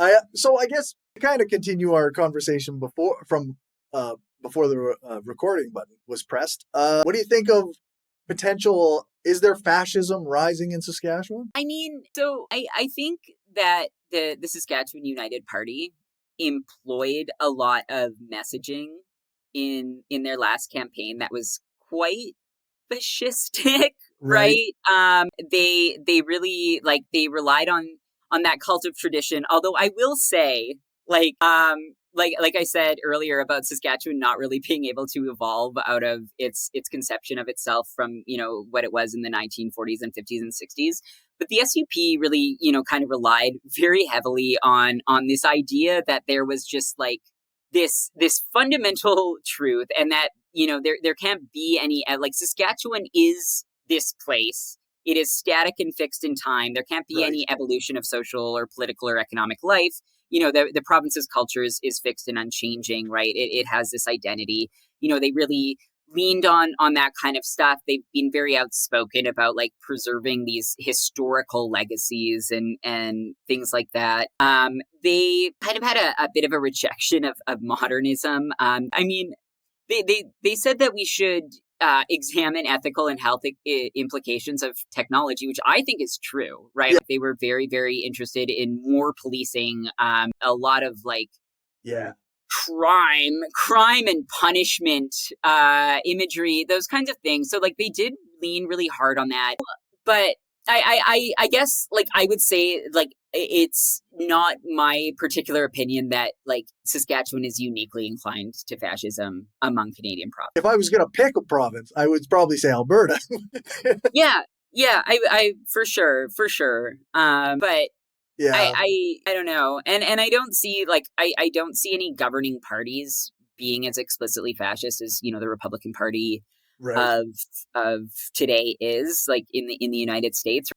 I guess to kind of continue our conversation before the recording button was pressed. What do you think of potential? Is there fascism rising in Saskatchewan? I mean, so I think that the Saskatchewan United Party employed a lot of messaging in their last campaign that was quite fascistic, Right. right? They really they relied on that cult of tradition. Although I will say, like I said earlier about Saskatchewan not really being able to evolve out of its conception of itself from what it was in the 1940s and 50s and 60s. But the SUP really kind of relied very heavily on this idea that there was just like this fundamental truth, and that there can't be any like Saskatchewan is this place. It is static and fixed in time. There can't be Right. any evolution of social or political or economic life. The province's culture is fixed and unchanging, right? It has this identity. They really leaned on that kind of stuff. They've been very outspoken about like preserving these historical legacies and things like that. They kind of had a bit of a rejection of modernism. I mean, they said that we should examine ethical and health implications of technology, which I think is true, right? Yeah. They were very, very interested in more policing, a lot of like Yeah. crime and punishment, imagery, those kinds of things. So like they did lean really hard on that. But I guess like I would say like it's not my particular opinion that like Saskatchewan is uniquely inclined to fascism among Canadian provinces. If I was going to pick a province, I would probably say Alberta. Yeah, I for sure. But Yeah. I don't know, and I don't see like I don't see any governing parties being as explicitly fascist as the Republican Party Right. of today is like in the United States.